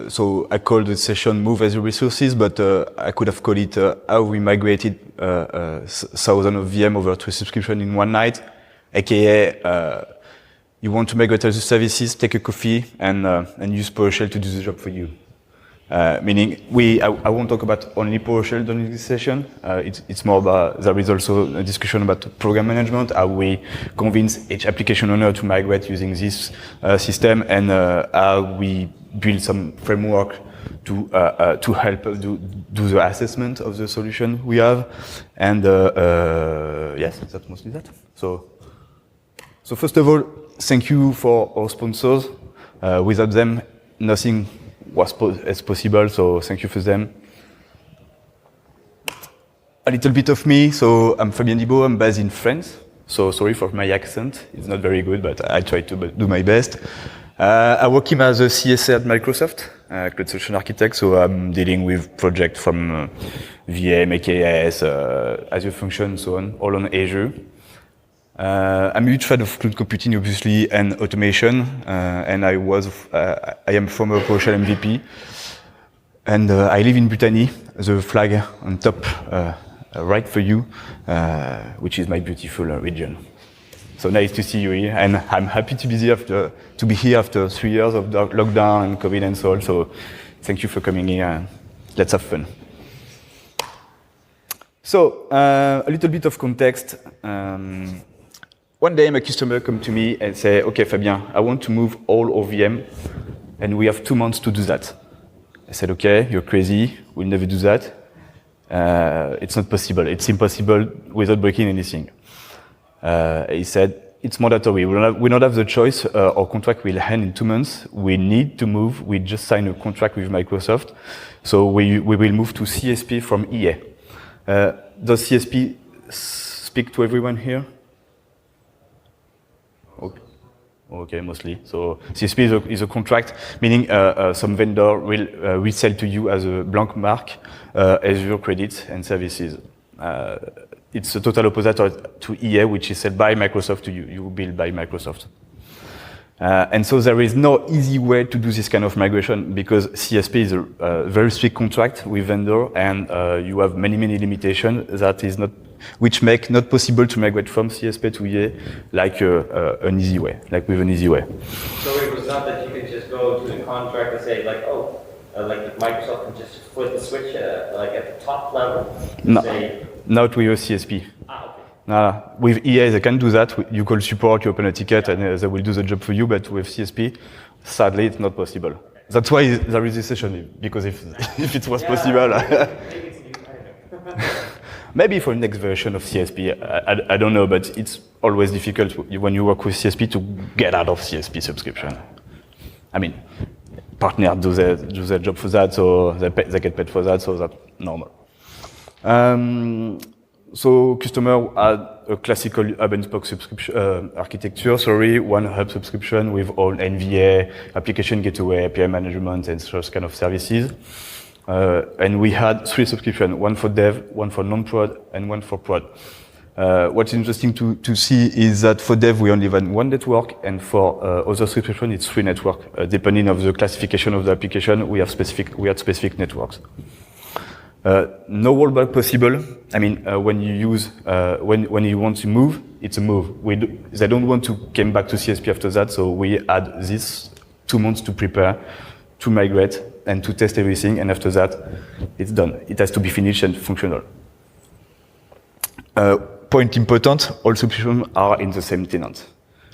so I called the session Move Azure Resources, but I could have called it how we migrated thousands of VM over to a subscription in one night, aka you want to migrate Azure services, take a coffee, and use PowerShell to do the job for you. Meaning, I won't talk about only PowerShell during this session. It's more about, there is also a discussion about program management, how we convince each application owner to migrate using this system, and how we build some framework to help do the assessment of the solution we have. And yes, that's mostly that. So first of all, thank you for our sponsors. Without them, nothing was possible, so thank you for them. A little bit of me, so I'm Fabien Dibot, I'm based in France, so sorry for my accent, it's not very good, but I try to do my best. I work as a CSA at Microsoft, Cloud Solution Architect, so I'm dealing with projects from VM, AKS, Azure Function, so on, all on Azure. I'm a huge fan of cloud computing, obviously, and automation, and I am former PowerShell MVP, and I live in Brittany, the flag on top, right for you, which is my beautiful region. So nice to see you here, and I'm happy to be here after 3 years of lockdown and COVID and so on. So thank you for coming here. Let's have fun. So a little bit of context. One day, my customer come to me and say, "Okay, Fabien, I want to move all our VM, and we have 2 months to do that." I said, "Okay, you're crazy. We'll never do that. It's not possible. It's impossible without breaking anything." He said, "It's mandatory. We don't have the choice. Our contract will end in 2 months. We need to move. We just signed a contract with Microsoft, so we will move to CSP from EA." Does CSP speak to everyone here? Okay, mostly. So CSP is a contract, meaning some vendor will resell to you as a blank mark Azure credits and services. It's a total opposite to EA, which is sold by Microsoft to you. You build by Microsoft. And so there is no easy way to do this kind of migration because CSP is a very strict contract with vendor, and you have many limitations that is not, which make not possible to migrate from CSP to EA like an easy way, like with an easy way. So it was not that you could just go to the contract and say like, oh, like Microsoft can just flip the switch like at the top level. No, say, not with a CSP. Okay. With EA, they can do that. You call support, you open a ticket, and they will do the job for you. But with CSP, sadly, it's not possible. That's why there is this session, because if it was possible, maybe for the next version of CSP, I don't know, but it's always difficult when you work with CSP to get out of CSP subscription. I mean, partners do their job for that, so they get paid for that, so that's normal. So customer had a classical hub and spoke subscription architecture. One hub subscription with all NVA, application gateway, API management, and those kind of services. And we had 3 subscriptions: one for dev, one for non-prod, and one for prod. What's interesting to see is that for dev we only had 1 network, and for other subscription it's 3 networks. Depending on the classification of the application, we had specific networks. No rollback possible. I mean, when you want to move, it's a move. They don't want to come back to CSP after that, so we had this 2 months to prepare, to migrate, and to test everything, and after that, it's done. It has to be finished and functional. Point important, all subscriptions are in the same tenant.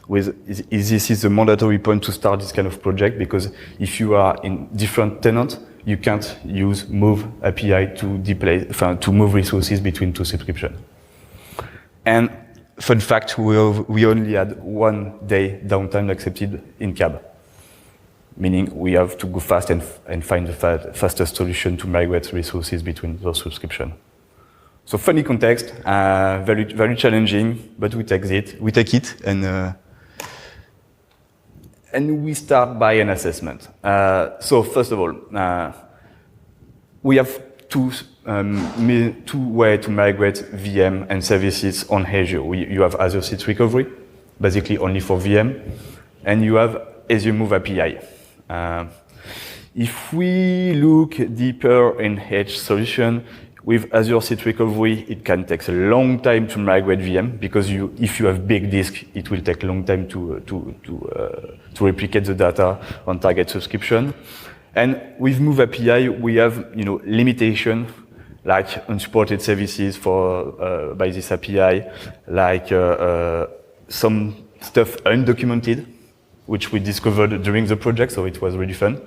This is the mandatory point to start this kind of project, because if you are in different tenants, you can't use move API to move resources between 2 subscriptions. And fun fact, we only had 1 day downtime accepted in cab, meaning we have to go fast and find the fastest solution to migrate resources between those subscriptions. So funny context, very challenging, but we take it, and we start by an assessment. So first of all, we have two ways to migrate VM and services on Azure. You have Azure State Recovery, basically only for VM, and you have Azure Move API. If we look deeper in each solution, with Azure State Recovery, it can take a long time to migrate VM because if you have big disk, it will take a long time to replicate the data on target subscription. And with Move API, we have limitation like unsupported services for by this API, like some stuff undocumented, which we discovered during the project, so it was really fun.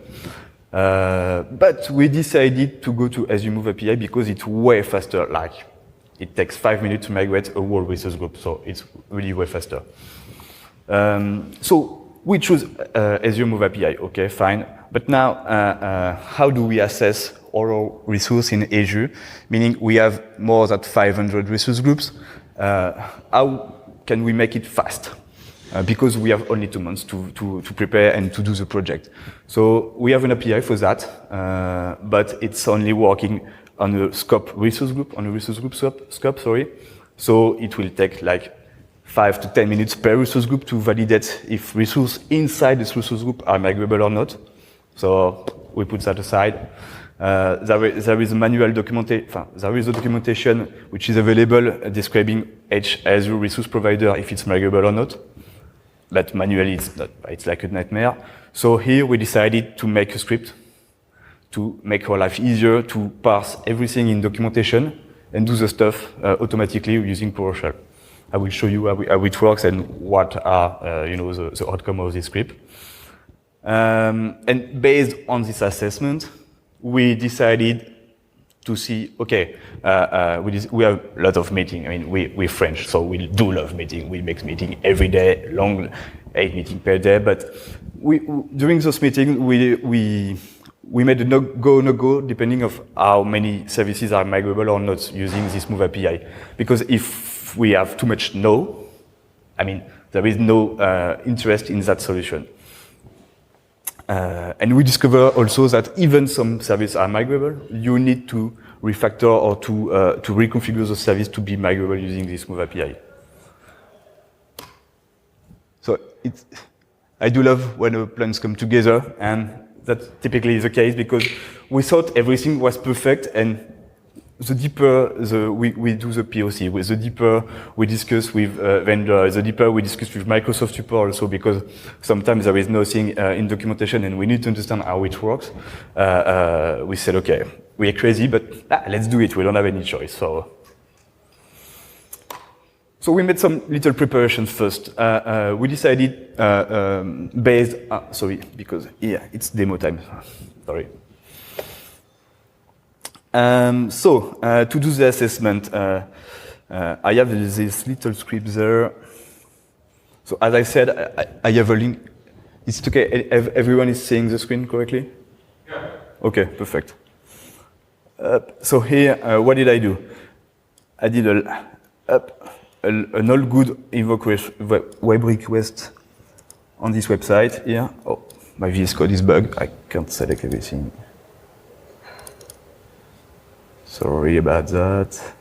But we decided to go to Azure Move API because it's way faster. Like, it takes 5 minutes to migrate a whole resource group, so it's really way faster. So we choose Azure Move API, okay, fine. But now, how do we assess all our resources in Azure? Meaning we have more than 500 resource groups. How can we make it fast? Because we have only 2 months to prepare and to do the project. So we have an API for that, but it's only working on the scope resource group, scope, sorry. So it will take like 5 to 10 minutes per resource group to validate if resources inside this resource group are migrable or not. So we put that aside. There is a manual documentation, there is a documentation which is available describing each Azure resource provider if it's migrable or not. But manually it's not, it's like a nightmare. So here we decided to make a script to make our life easier, to parse everything in documentation and do the stuff automatically using PowerShell. I will show you how it works and what are the outcome of this script. And based on this assessment, we decided to see, okay, we have a lot of meetings. I mean, we're French, so we do love meetings. We make meetings every day, long, 8 meetings per day. But during those meetings, we made a no-go, depending of how many services are migrable or not using this Move API. Because if we have too much no, I mean, there is no interest in that solution. And we discover also that even some services are migrable, you need to refactor or to reconfigure the service to be migrable using this Move API. So I do love when the plans come together, and that typically is the case because we thought everything was perfect, and the deeper we do the POC, the deeper we discuss with vendors, the deeper we discuss with Microsoft support also, because sometimes there is nothing in documentation and we need to understand how it works. We said, okay, we are crazy, but let's do it. We don't have any choice. So we made some little preparations first. We decided based, sorry, because here it's demo time. Sorry. To do the assessment, I have this little script there. So as I said, I have a link. Is it okay? Everyone is seeing the screen correctly? Yeah. Okay, perfect. So here, what did I do? I did an all good invoke web request on this website here. Oh, my VS Code is bugged. I can't select everything. Sorry about that.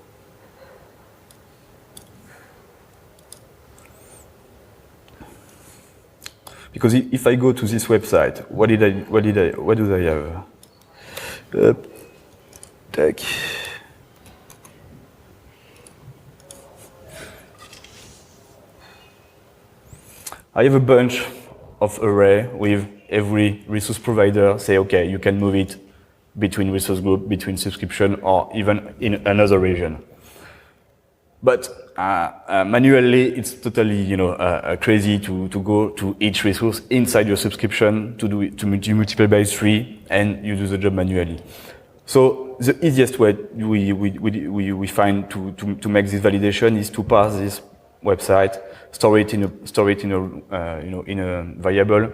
Because if I go to this website, what do I have? Tech. I have a bunch of array with every resource provider say, okay, you can move it between resource group, between subscription, or even in another region. But manually, it's totally, crazy to go to each resource inside your subscription to do it, to multiply by 3, and you do the job manually. So the easiest way we find to make this validation is to parse this website, store it in a variable,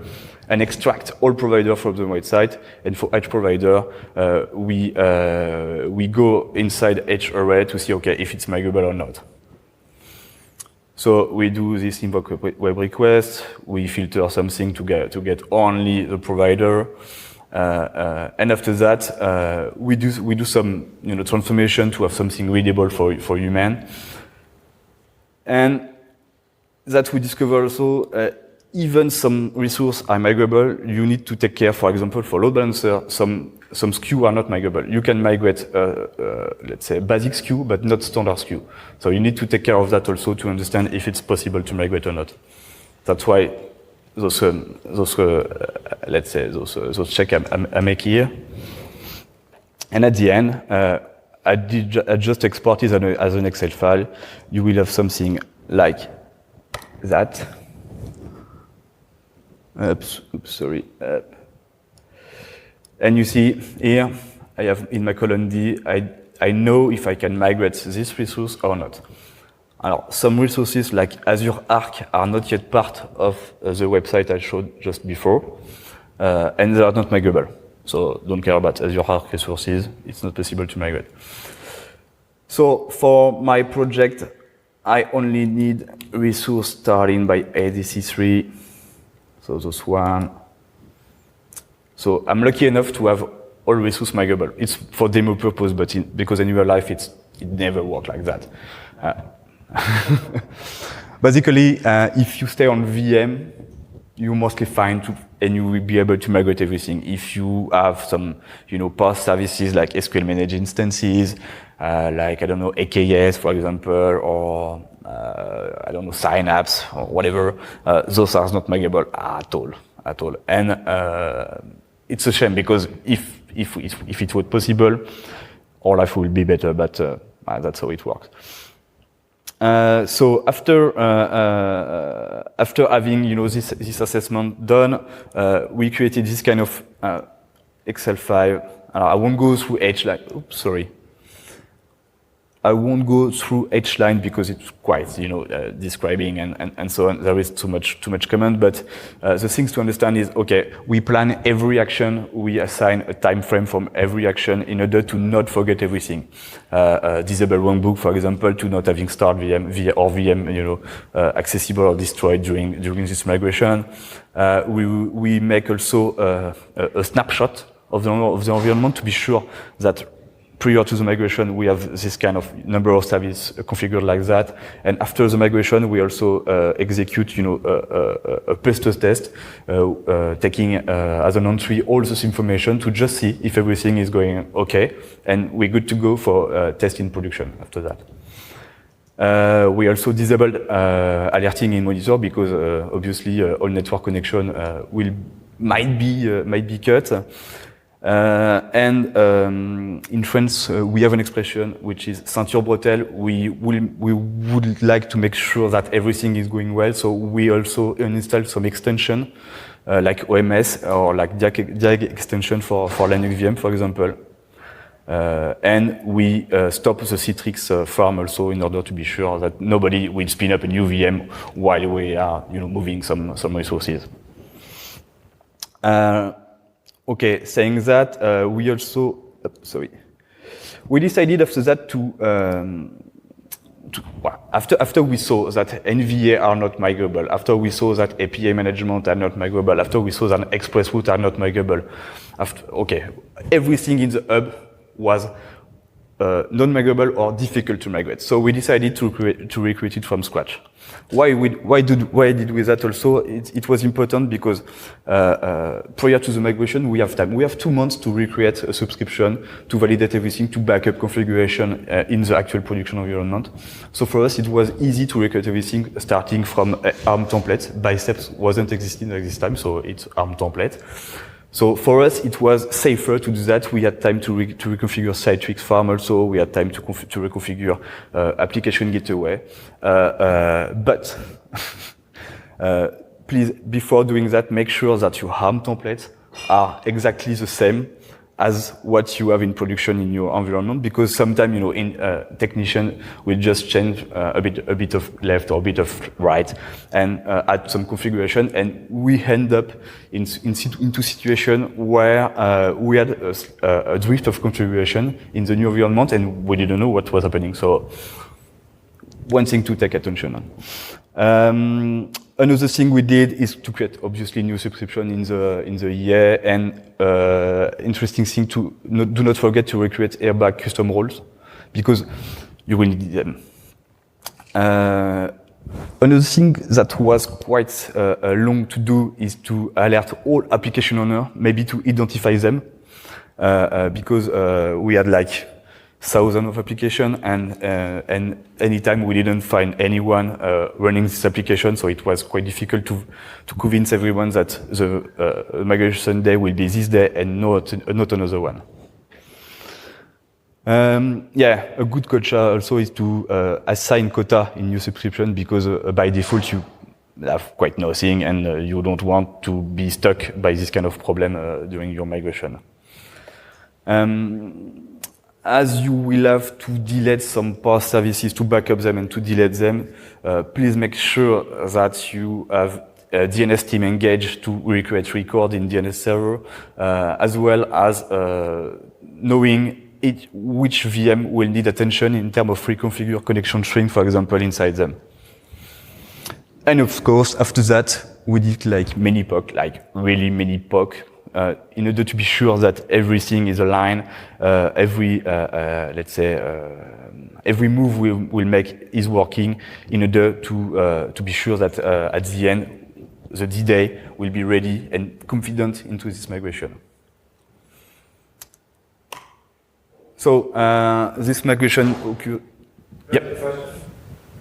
and extract all providers from the website. And for each provider, we go inside each array to see, okay, if it's migrable or not. So we do this invoke web request. We filter something to get only the provider, and after that, we do some transformation to have something readable for human. And that we discover also, even some resources are migrable, you need to take care, for example, for load balancer, some SKU are not migrable. You can migrate, let's say, basic SKU, but not standard SKU. So you need to take care of that also to understand if it's possible to migrate or not. That's why those let's say, those checks I make here. And at the end, I just export it as an Excel file. You will have something like that. Oops, sorry. And you see here, I have in my column D, I know if I can migrate this resource or not. Alors, some resources like Azure Arc are not yet part of the website I showed just before, and they are not migrable. So don't care about Azure Arc resources, it's not possible to migrate. So for my project, I only need resource starting by ADC3. So those one. So I'm lucky enough to have all resources migrable. It's for demo purpose, but because in real life it never works like that. Basically, if you stay on VM, you're mostly fine and you will be able to migrate everything. If you have some, PaaS services like SQL managed instances, like I don't know AKS for example, or I don't know Synapse or whatever, those are not migrable at all. And it's a shame because if it was possible, our life will be better. But that's how it works. So after having this assessment done, we created this kind of Excel file. I won't go through each line. Oops, sorry. I won't go through each line because it's quite describing and so on. There is too much comment. But the things to understand is okay. We plan every action. We assign a time frame from every action in order to not forget everything. Disable wrong book, for example, to not having start VM accessible or destroyed during this migration. We make also a snapshot of the environment to be sure that prior to the migration, we have this kind of number of services configured like that. And after the migration, we also execute, a pest test, taking as an entry all this information to just see if everything is going okay. And we're good to go for test in production after that. We also disabled alerting in monitor because obviously all network connection might be cut. In France, we have an expression which is ceinture bretelle. We would like to make sure that everything is going well, so we also install some extension like OMS or like DIAG extension for Linux VM, for example. And we stop the Citrix farm also in order to be sure that nobody will spin up a new VM while we are moving some resources. Okay, saying that, we decided after that after we saw that NVA are not migrable, after we saw that API management are not migrable, after we saw that express route are not migrable, everything in the hub was non-migrable or difficult to migrate. So we decided to recreate it from scratch. Why did we that also? It was important because prior to the migration, we have time. We have 2 months to recreate a subscription, to validate everything, to backup configuration in the actual production environment. So for us, it was easy to recreate everything starting from ARM templates. Biceps wasn't existing at this time, so it's ARM template. So for us, it was safer to do that. We had time to reconfigure Citrix farm also. We had time to reconfigure application gateway. But please, before doing that, make sure that your ARM templates are exactly the same as what you have in production in your environment, because sometimes, technician will just change a bit of left or a bit of right and add some configuration, and we end up into situation where we had a drift of configuration in the new environment and we didn't know what was happening. So one thing to take attention on. Another thing we did is to create obviously new subscription in the EA, and interesting thing do not forget to recreate airbag custom roles because you will need them. Another thing that was quite long to do is to alert all application owners, maybe to identify them, because we had like thousands of applications, and anytime we didn't find anyone running this application, so it was quite difficult to convince everyone that the migration day will be this day and not another one. Yeah, a good culture also is to assign quota in your subscription, because by default you have quite nothing, and you don't want to be stuck by this kind of problem during your migration. As you will have to delete some past services to backup them and to delete them, please make sure that you have a DNS team engaged to recreate record in DNS server, as well as knowing which VM will need attention in terms of reconfigure connection string, for example, inside them. And of course, after that, we did like many POC, like really many POC, in order to be sure that everything is aligned, every move we'll make is working, in order to be sure that at the end, the D-Day will be ready and confident into this migration. So this migration occurs. Yep.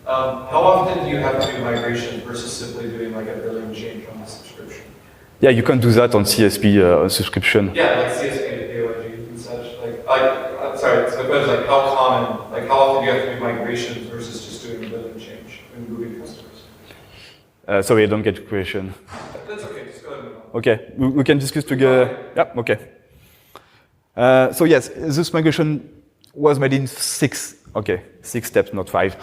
How often do you have to do migration versus simply doing like a billing change on the subscription? Yeah, you can do that on CSP subscription. Yeah, like CSP to POIG and such. I'm sorry, so the question is like how common, like how often do you have to do migrations versus just doing a billing change when moving customers? Sorry, I don't get the question. That's okay, just go ahead and move on. Okay, we can discuss together. Yeah, okay. So yes, this migration was made in six steps, not 5.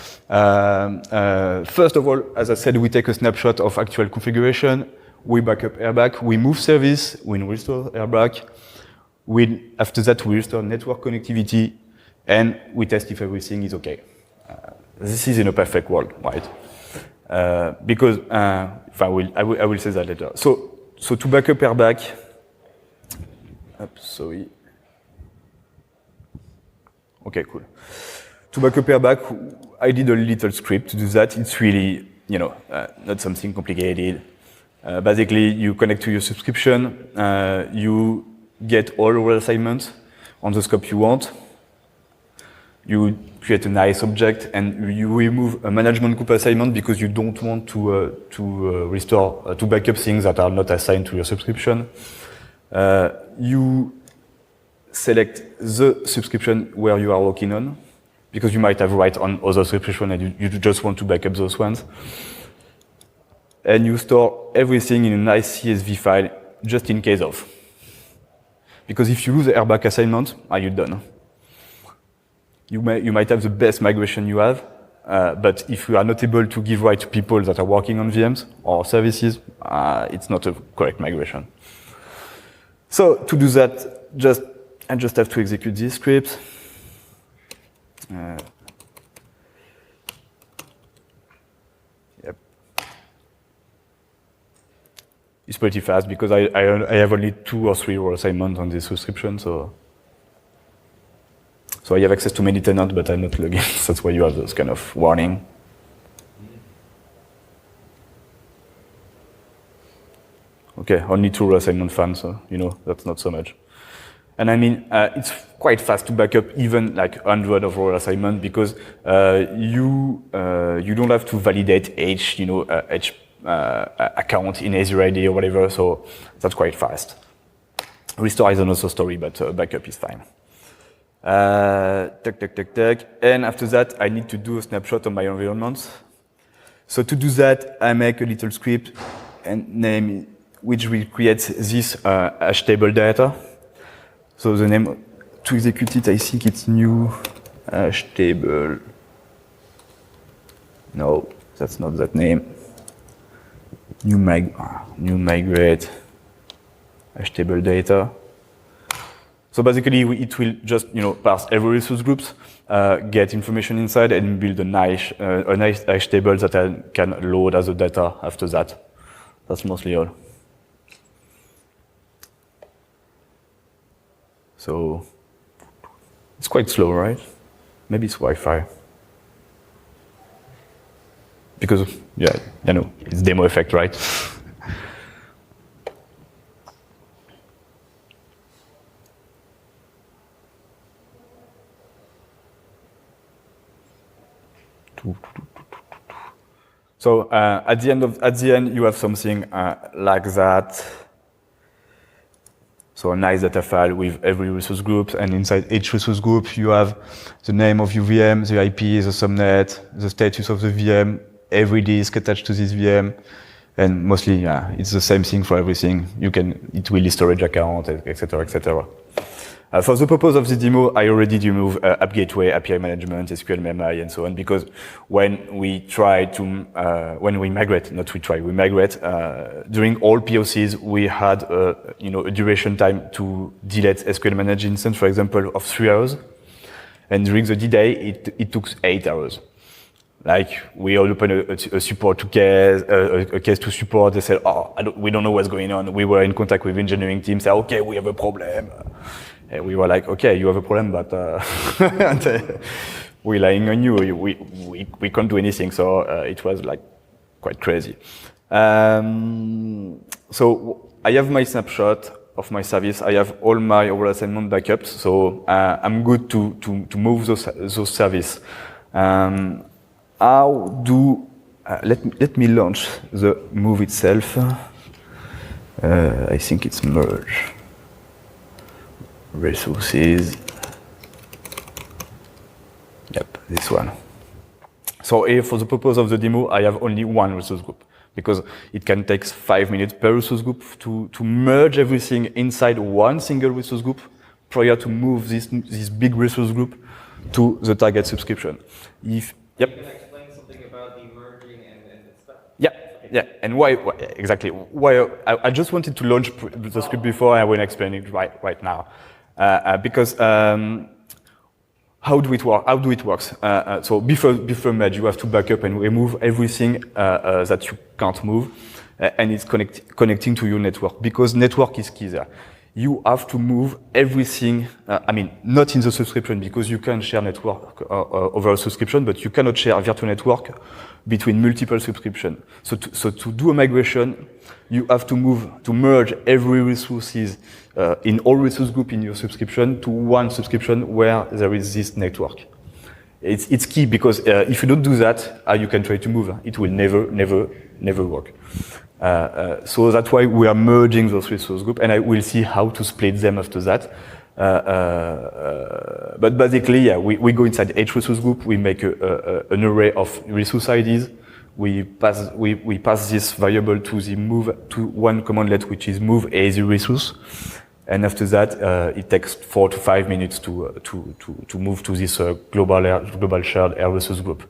First of all, as I said, we take a snapshot of actual configuration. We back up Airbag, we move service, we restore Airbag. After that, we restore network connectivity, and we test if everything is okay. This is in a perfect world, right? Because I will say that later. So to back up Airbag, sorry. Okay, cool. To back up Airbag, I did a little script to do that. It's really, not something complicated. Basically, you connect to your subscription, you get all role assignments on the scope you want. You create a nice object, and you remove a management group assignment because you don't want to back up things that are not assigned to your subscription. You select the subscription where you are working on, because you might have right on other subscriptions and you just want to back up those ones. And you store everything in a nice CSV file, just in case of. Because if you lose the Airbag assignment, you're done. You might have the best migration you have, but if you are not able to give right to people that are working on VMs or services, it's not a correct migration. So to do that, I just have to execute this script. Yep. It's pretty fast because I have only 2 or 3 role assignments on this subscription, so I have access to many tenants, but I'm not logging. That's why you have this kind of warning. Okay, only 2 role assignment fans, so that's not so much. And I mean, it's quite fast to back up even like 100 of role assignment, because you don't have to validate each account in Azure ID or whatever, so that's quite fast. Restore is another story, but backup is fine. And after that, I need to do a snapshot of my environment. So to do that, I make a little script and name which will create this hash table data. So the name to execute it, I think it's new hash table. No, that's not that name. New migrate hash table data. So basically, it will just parse every resource groups, get information inside, and build a nice hash table that I can load as a data after that. That's mostly all. So it's quite slow, right? Maybe it's Wi-Fi. because, yeah, you know, it's demo effect, right? So at the end, you have something like that. So a nice data file with every resource group, and inside each resource group, you have the name of your VM, the IP, the subnet, the status of the VM, every disk attached to this VM, and mostly, yeah, it's the same thing for everything. It will list storage account, etc., etc. For the purpose of this demo, I already remove app gateway, API management, SQL memory, and so on, because when we migrate, during all POCs, we had a duration time to delete SQL managed instance, for example, of 3 hours. And during the D-Day, it took 8 hours. Like, we all open a support case, a case to support. They said, we don't know what's going on. We were in contact with engineering teams, said, okay, we have a problem. And we were like, okay, you have a problem, but we're relying on you. We can't do anything. So it was like quite crazy. So I have my snapshot of my service. I have all my overall assignment backups. So I'm good to move those services. Let me launch the move itself. I think it's merge. Resources. Yep, this one. So here, for the purpose of the demo, I have only one resource group because it can take 5 minutes per resource group to merge everything inside one single resource group prior to move this big resource group to the target subscription. Can you explain something about the merging and stuff? Yeah, and why exactly? Why I just wanted to launch the script before, and I will explain it right now. Because how do it work? How do it works? So before merge, you have to back up and remove everything that you can't move, and it's connecting to your network, because network is key there. You have to move everything. Not in the subscription, because you can share network over a subscription, but you cannot share a virtual network between multiple subscriptions. So to do a migration, you have to merge every resources in all resource group in your subscription to one subscription where there is this network. It's key, because if you don't do that, you can try to move. It will never work. So that's why we are merging those resource groups, and I will see how to split them after that. But basically, yeah, we go inside each resource group, we make an array of resource IDs, we pass this variable to the move to one commandlet, which is move as a resource, and after that, it takes 4 to 5 minutes to move to this global shared air resource group.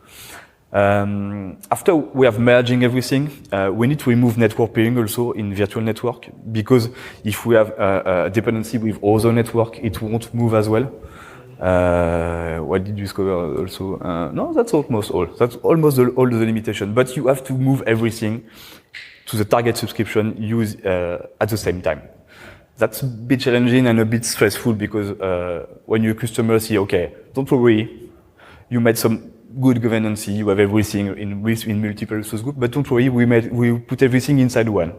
After we have merging everything, we need to remove network peering also in virtual network, because if we have a dependency with other network, it won't move as well. What did you discover also? No, that's almost all. That's almost all the limitation. But you have to move everything to the target subscription at the same time. That's a bit challenging and a bit stressful, because when your customer see, okay, don't worry, you made some good governance, you have everything in multiple resource groups, but don't worry, we put everything inside one.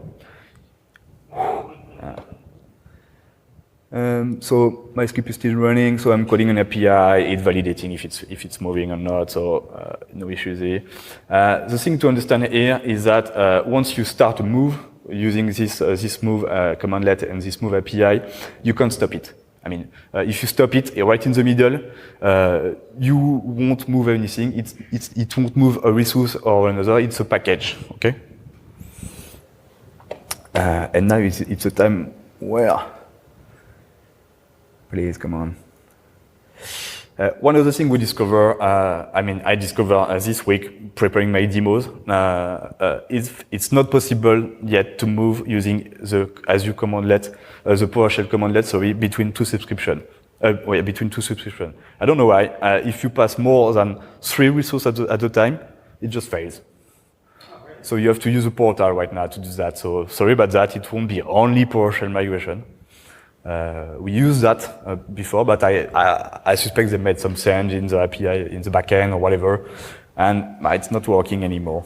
So my script is still running, so I'm calling an API, it's validating if it's moving or not, so no issues here. The thing to understand here is that once you start a move using this move commandlet and this move API, you can't stop it. If you stop it right in the middle, you won't move anything. It won't move a resource or another. It's a package, okay? And now it's a time where, please come on. One other thing we discover, I discovered this week preparing my demos, it's not possible yet to move using the Azure commandlet, the PowerShell commandlet, between two subscriptions. Between two subscriptions. I don't know why. If you pass more than 3 resources at a time, it just fails. So you have to use a portal right now to do that. So sorry about that. It won't be only PowerShell migration. We used that before, but I suspect they made some change in the API, in the backend or whatever, and it's not working anymore.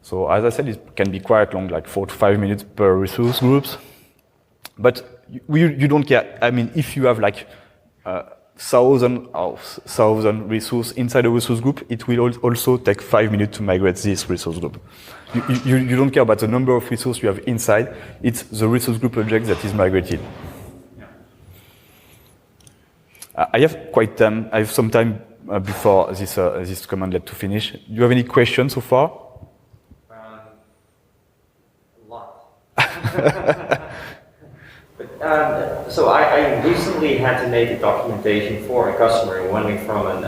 So as I said, it can be quite long, like 4 to 5 minutes per resource groups. But you don't care. I mean, if you have like 1,000 resources inside a resource group, it will also take 5 minutes to migrate this resource group. You don't care about the number of resources you have inside. It's the resource group object that is migrated. I have some time before this commandlet to finish. Do you have any questions so far? A lot. So I recently had to make a documentation for a customer wondering from an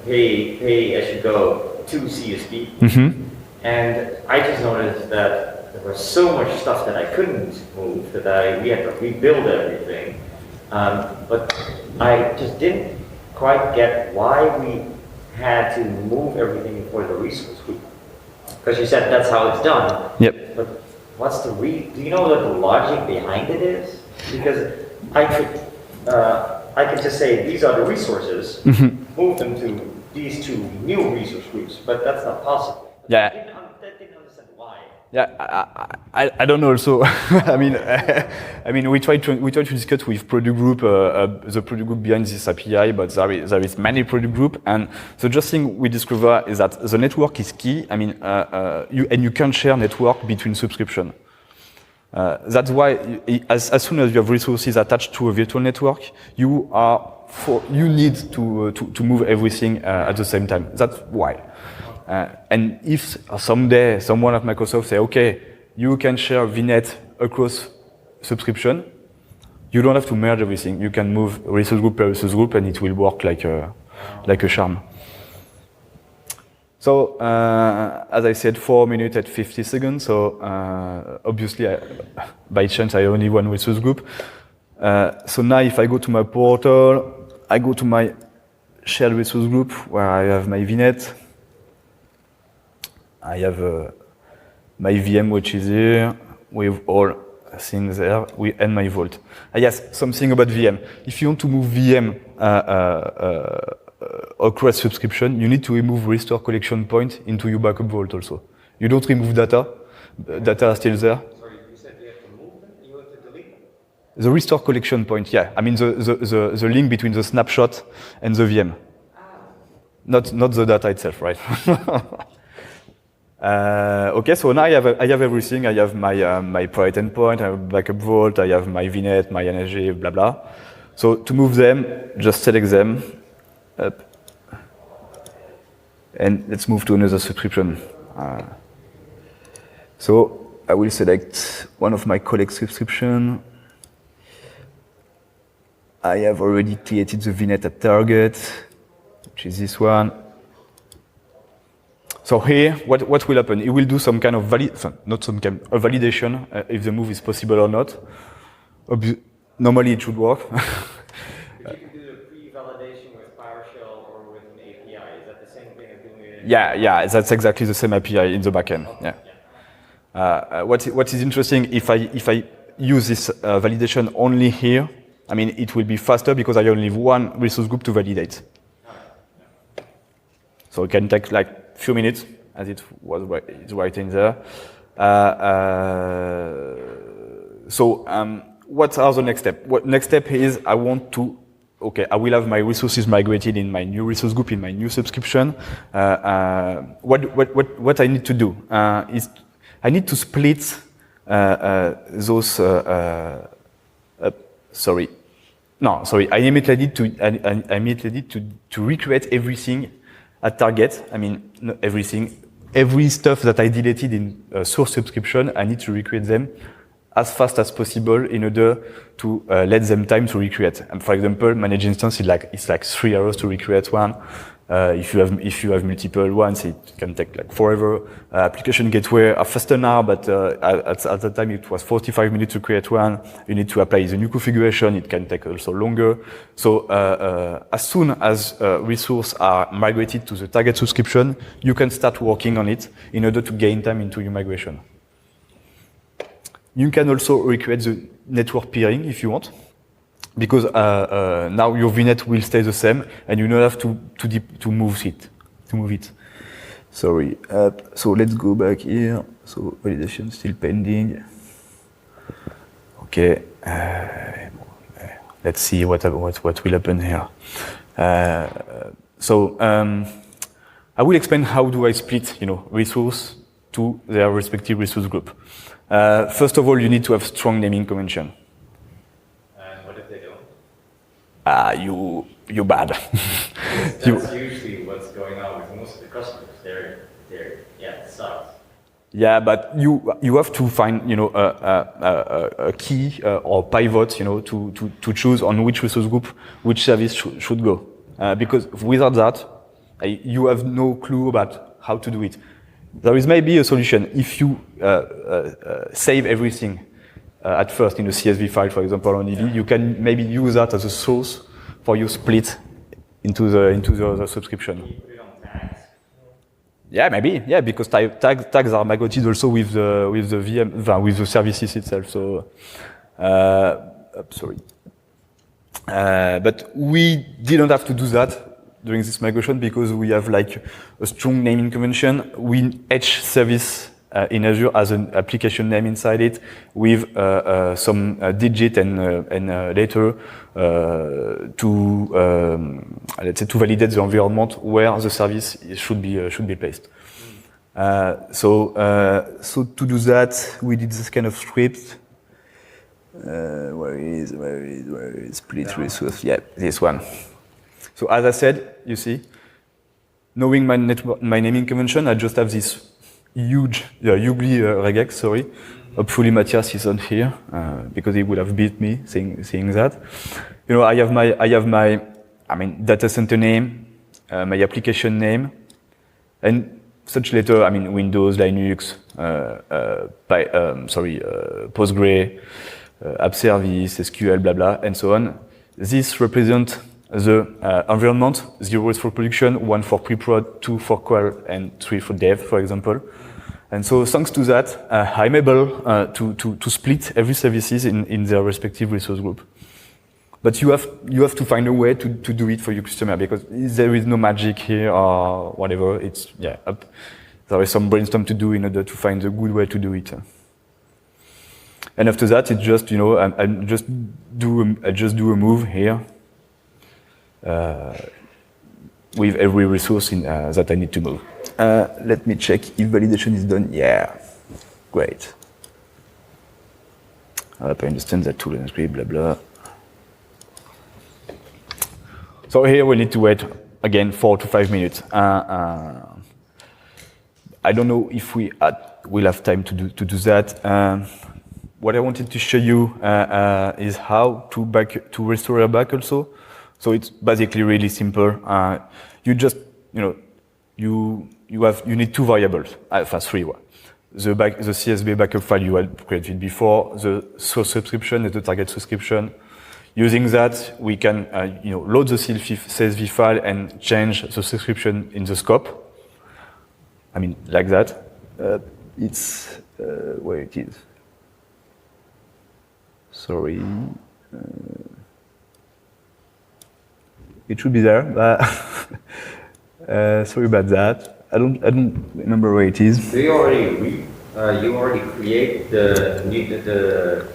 pay as you go to CSP. Mm-hmm. And I just noticed that there was so much stuff that I couldn't move that we had to rebuild everything. But I just didn't quite get why we had to move everything for the resource group. Because you said that's how it's done. Yep. But what's the do you know what the logic behind it is? Because I could just say these are the resources, move them to these 2 new resource groups, but that's not possible. Yeah. I didn't understand why. Yeah, I don't know. Also, I mean, we try to discuss with product group, the product group behind this API, but there is many product group, and the just thing we discover is that the network is key. I mean, you can share network between subscription. That's why, as soon as you have resources attached to a virtual network, you need to move everything at the same time. That's why. And if someday someone at Microsoft say, okay, you can share VNet across subscription, you don't have to merge everything. You can move resource group per resource group, and it will work like a charm. So, as I said, 4 minutes and 50 seconds. So, obviously, by chance, I only one resource group. So now, if I go to my portal, I go to my shared resource group where I have my VNet. I have my VM, which is here, with all things there, and my Vault. Yes, something about VM. If you want to move VM across subscription, you need to remove restore collection point into your backup Vault also. You don't remove data. Data are still there. Sorry, you said you have to move them? You have to delete them? The restore collection point, yeah. I mean the link between the snapshot and the VM. Not the data itself, right? Okay, so now I have everything. I have my private endpoint, I have backup Vault, I have my VNet, my energy, blah blah. So to move them, just select them, up, and let's move to another subscription. So I will select one of my colleagues' subscription. I have already created the VNet at target, which is this one. So here, what will happen? It will do some kind of validation if the move is possible or not. Normally, it should work. But you can do the pre-validation with PowerShell or with an API. Is that the same thing as doing it? Yeah, that's exactly the same API in the backend. Okay. Yeah. What is interesting, if I use this validation only here, I mean, it will be faster because I only have one resource group to validate. So it can take like few minutes, as it's right in there. What are the next steps? Next step is I will have my resources migrated in my new resource group, in my new subscription. What I need to do is I need to split those. I immediately need to recreate everything at target. I mean, not everything. Every stuff that I deleted in source subscription, I need to recreate them as fast as possible in order to let them time to recreate. And for example, managed instance is like 3 hours to recreate one. If you have multiple ones, it can take like forever. Application gateway are faster now, but at the time it was 45 minutes to create one. You need to apply the new configuration. It can take also longer. So as soon as resources are migrated to the target subscription, you can start working on it in order to gain time into your migration. You can also recreate the network peering if you want, because now your VNet will stay the same, and you don't have to move it. Sorry. So let's go back here. So validation still pending. Okay. Let's see what will happen here. I will explain how do I split, resource to their respective resource group. First of all, you need to have strong naming convention. And what if they don't? You're bad. That's usually what's going on with most of the customers. It sucks. Yeah, but you have to find a key or pivot to choose on which resource group which service should go, because without that you have no clue about how to do it. There is maybe a solution if you save everything at first in a CSV file, for example, on EV. You can maybe use that as a source for your split into the subscription. Can you put it on tags? Yeah, maybe. Yeah, because tags are migrated also with the VM, with the services itself. So, sorry. But we didn't have to do that during this migration because we have like a strong naming convention. Each service in Azure has an application name inside it with some digit and letter to let's say to validate the environment where the service should be placed. So to do that, we did this kind of script. Where is split resource? Yeah, this one. So as I said, you see, knowing my naming convention, I just have this ugly regex. Sorry, hopefully Matthias is on here because he would have beat me saying that. I have my data center name, my application name, and such later. Windows, Linux, Postgre, app service, SQL, blah blah, and so on. This represents the environment. 0 is for production, 1 for pre-prod, 2 for qual, and 3 for dev, for example. And so thanks to that, I'm able to split every services in their respective resource group. But you have to find a way to do it for your customer, because there is no magic here or whatever. It's there is some brainstorm to do in order to find a good way to do it. And after that, it's just I just do a move here with every resource that I need to move. Let me check if validation is done. Yeah, great. I understand that tool and script, blah blah. So here we need to wait again 4 to 5 minutes. I don't know if we'll have time to do that. What I wanted to show you is how to restore a back also. So it's basically really simple. You just you need 2 variables, three. The CSV backup file you had created before, the source subscription and the target subscription. Using that, we can load the CSV file and change the subscription in the scope. Like that. It's where it is. Sorry. It should be there, but sorry about that. I don't remember where it is. Do you already create the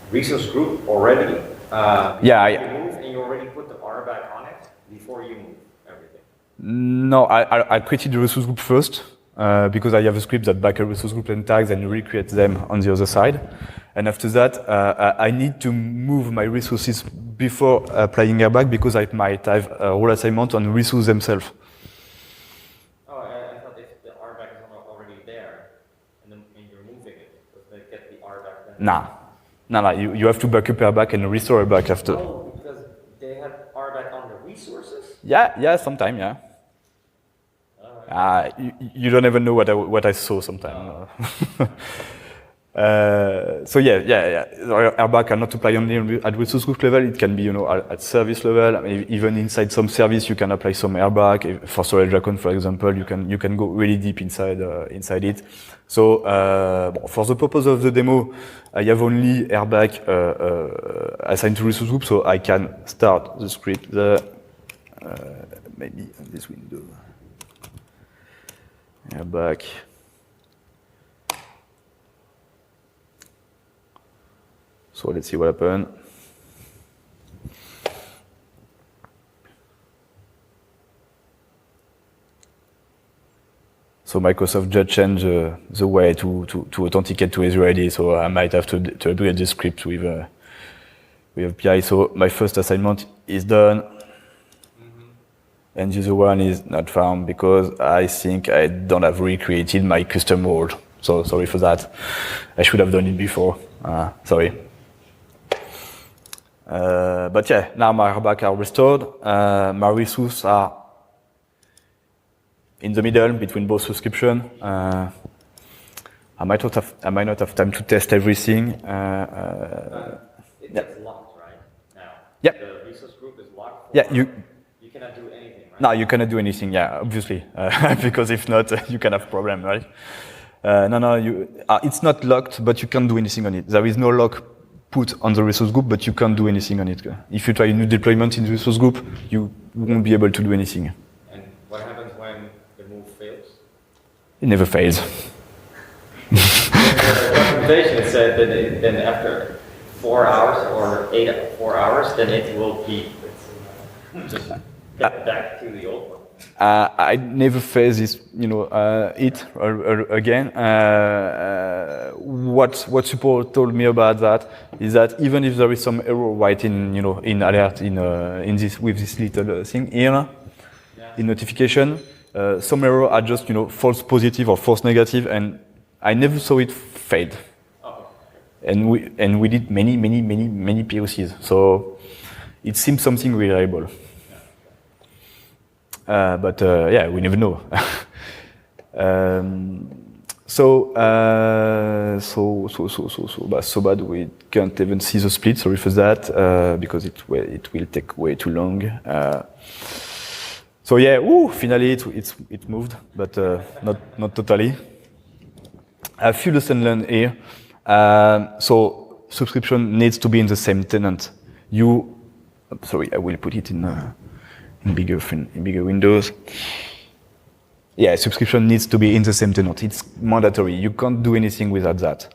resource group already? Yeah. You move and you already put the RBAC on it before you move everything? No, I created the resource group first because I have a script that back a resource group and tags and recreate them on the other side. And after that, I need to move my resources before applying RBAC because I might have a role assignment on resources themselves. Oh, I thought if the RBAC is already there and then you're moving it, does it get the RBAC then? Nah. You have to back up RBAC and restore RBAC after. Oh, because they have RBAC on the resources? Yeah, sometimes, yeah. You don't even know what I saw sometimes. So yeah. RBAC cannot apply only at resource group level. It can be, at service level. Even inside some service, you can apply some RBAC. For storage account, for example, you can go really deep inside it. So for the purpose of the demo, I have only RBAC assigned to resource group, so I can start the script there. Maybe on this window. Yeah, back. So let's see what happened. So Microsoft just changed the way to authenticate to Azure AD, so I might have to upgrade the script with API. So my first assignment is done, and the other one is not found because I think I don't have recreated my custom world. So sorry for that. I should have done it before. Sorry. But yeah, now my back are restored. My resources are in the middle between both subscription. I might not have time to test everything. It gets locked, right? Now. Yeah. The resource group is locked. Yeah, you cannot do anything, right? No, you cannot do anything. Yeah, obviously, because if not, you can have problem, right? It's not locked, but you can't do anything on it. There is no lock put on the resource group, but you can't do anything on it. If you try a new deployment in the resource group, you won't be able to do anything. And what happens when the move fails? It never fails. The documentation said that then after 4 hours or 4 hours, then it will be just get back to the old one. I never face this, again. What support told me about that is that even if there is some error right in alert with this little thing here, in notification, some error are just false positive or false negative, and I never saw it fade. Oh. And we did many POCs, so it seems something reliable. But we never know. So bad we can't even see the split. Sorry for that, because it will take way too long. So yeah, finally it moved, but not totally. A few lessons learned here. So subscription needs to be in the same tenant. I will put it in bigger windows. Yeah, subscription needs to be in the same tenant. It's mandatory. You can't do anything without that.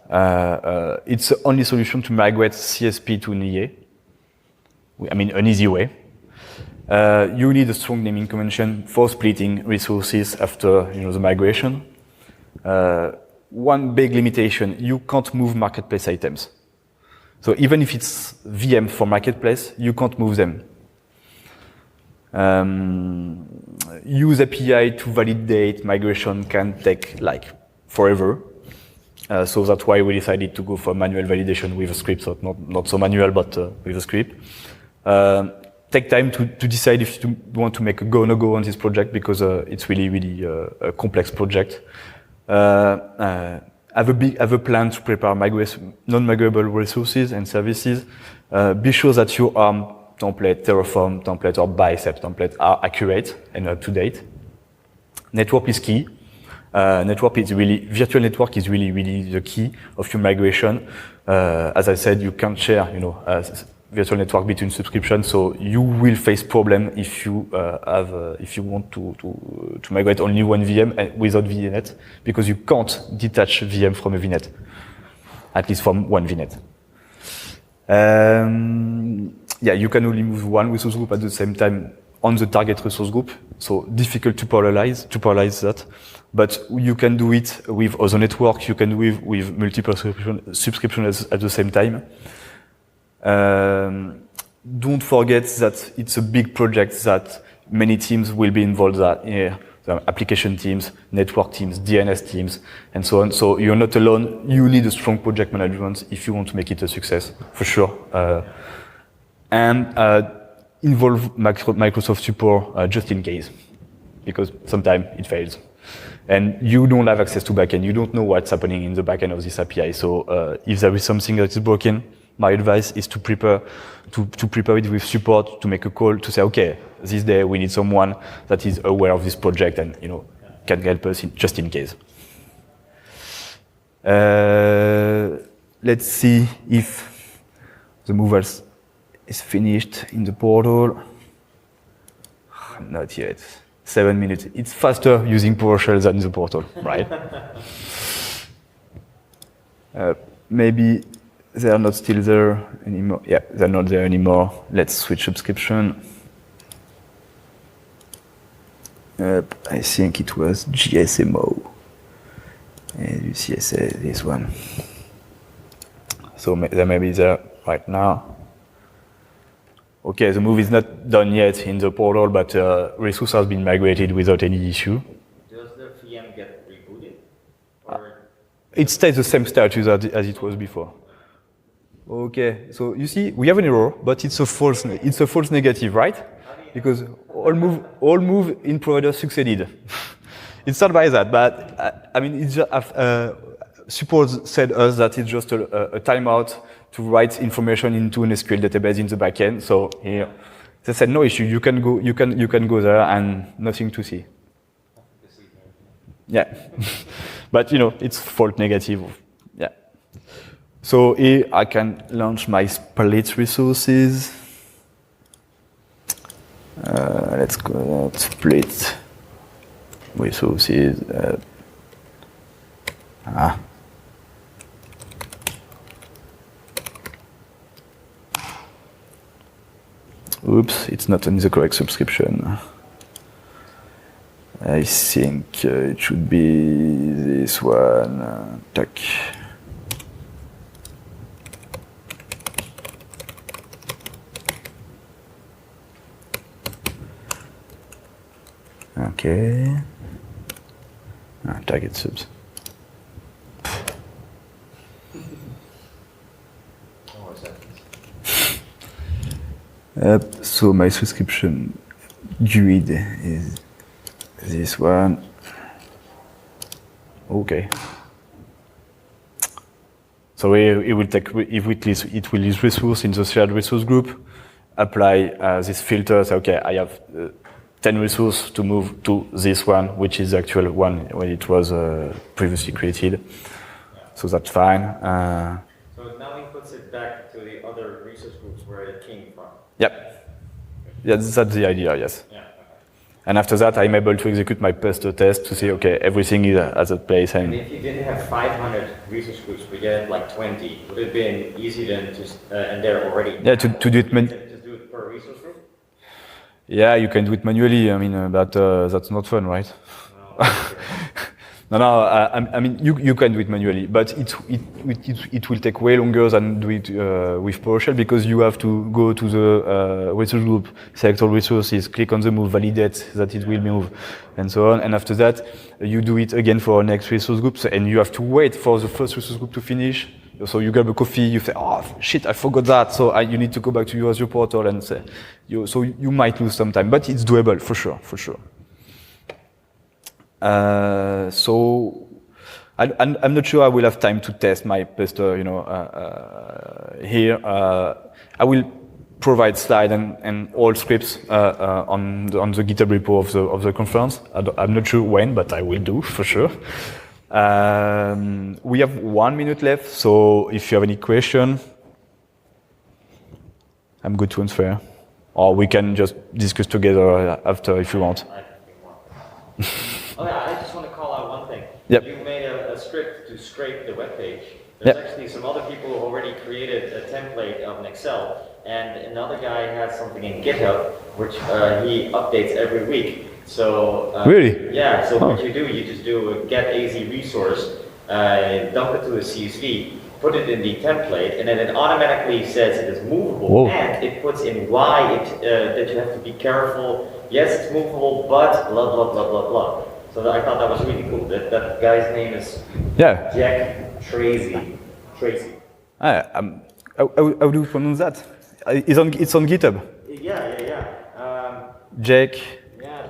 It's the only solution to migrate CSP to an EA. An easy way. You need a strong naming convention for splitting resources after the migration. One big limitation: you can't move marketplace items. So even if it's VM for marketplace, you can't move them. Use API to validate migration can take forever. So that's why we decided to go for manual validation with a script. So not so manual, but with a script. Take time to decide if you want to make a go no go on this project, because it's really a complex project. Have a plan to prepare non-migrable resources and services. Be sure that your ARM template, Terraform template, or Bicep template are accurate and up to date. Network is key. Virtual network is really the key of your migration. As I said, you can't share, virtual network between subscriptions, so you will face problem if you want to migrate only one VM without VNet, because you can't detach VM from a VNet, at least from one VNet. You can only move one resource group at the same time on the target resource group, so difficult to parallelize that. But you can do it with other networks. You can do it with multiple subscriptions at the same time. Don't forget that it's a big project that many teams will be involved in. The application teams, network teams, DNS teams, and so on. So you're not alone. You need a strong project management if you want to make it a success, for sure. And involve Microsoft support just in case, because sometimes it fails. And you don't have access to backend. You don't know what's happening in the backend of this API. So if there is something that is broken, my advice is to prepare it with support, to make a call, to say, okay, this day we need someone that is aware of this project and can help us just in case. Let's see if the movers is finished in the portal. Not yet. 7 minutes. It's faster using PowerShell than the portal, right? Maybe they're not still there anymore. Yeah, they're not there anymore. Let's switch subscription. I think it was GSMO. And you see, this one. So they may be there right now. Okay, the move is not done yet in the portal, but resource has been migrated without any issue. Does the VM get rebooted? Or it stays the same status as it was before. Okay, so you see, we have an error, but it's a false negative, right? Because all move in provider succeeded. It's not by that, but I mean, it's just, support said us that it's just a timeout to write information into an SQL database in the backend. So here, they said no issue. You can go there and nothing to see. Yeah, but you know it's fault negative. Yeah. So here I can launch my split resources. Let's go split resources. Oops, it's not on the correct subscription. I think it should be this one. Tac. Okay. Target subs. So my subscription GUID is this one. Okay. So it will use resource in the shared resource group, apply this filter. So okay, I have 10 resources to move to this one, which is the actual one when it was previously created. So that's fine. So now he puts it back to the other resource groups where it came from. Yep. Yeah, that's the idea, yes. Yeah. Okay. And after that, I'm able to execute my pester test to say, okay, everything is at that place. And if you didn't have 500 resource groups, but you had like 20, would it have been easy then to, and they're already... Yeah, to do it... Just do it per resource group? Yeah, you can do it manually. I mean, but that's not fun, right? No, No, I mean, you can do it manually, but it will take way longer than do it with PowerShell because you have to go to the resource group, select all resources, click on the move, validate that it will move, and so on. And after that, you do it again for next resource groups, and you have to wait for the first resource group to finish. So you grab a coffee, you say, oh shit, I forgot that. So you need to go back to your Azure portal and say, so you might lose some time, but it's doable for sure, for sure. So I'm not sure I will have time to test my pester, here. I will provide slide and all scripts on the GitHub repo of the conference. I'm not sure when, but I will do for sure. We have 1 minute left, so if you have any question, I'm good to answer. Or we can just discuss together after if you want. Oh yeah, I just want to call out one thing. Yep. You made a script to scrape the web page. There's actually some other people who already created a template of an Excel, and another guy has something in GitHub, which he updates every week. So really? Yeah. So what you do, you just do a get AZ resource, dump it to a CSV, put it in the template, and then it automatically says it is movable. Whoa. And it puts in why that you have to be careful. Yes, it's movable, but blah blah blah blah blah. So I thought that was really cool. That guy's name is Jack Tracy. How do you pronounce that? It's on GitHub. Yeah. Jack. Yeah,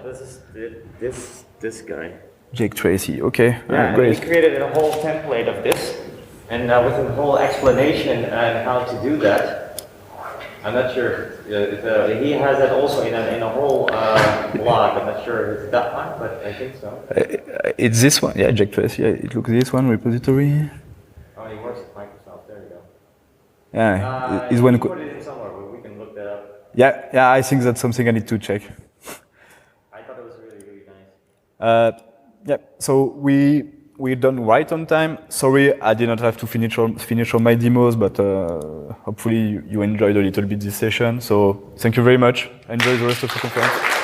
this guy. Jake Tracy. Okay. Yeah, great. he created a whole template of this, and with a whole explanation on how to do that. I'm not sure if he has that also in a whole blog. I'm not sure if it's that one, but I think so. It's this one. Yeah, Jack Tracy. Yeah, it looks this one, repository. Oh, he works at Microsoft. There you go. Yeah, is when put it in somewhere, but we can look that up. Yeah, I think that's something I need to check. I thought it was really good. Yeah, so we're done right on time. Sorry, I did not have to finish all my demos, but hopefully you enjoyed a little bit this session. So thank you very much. Enjoy the rest of the conference.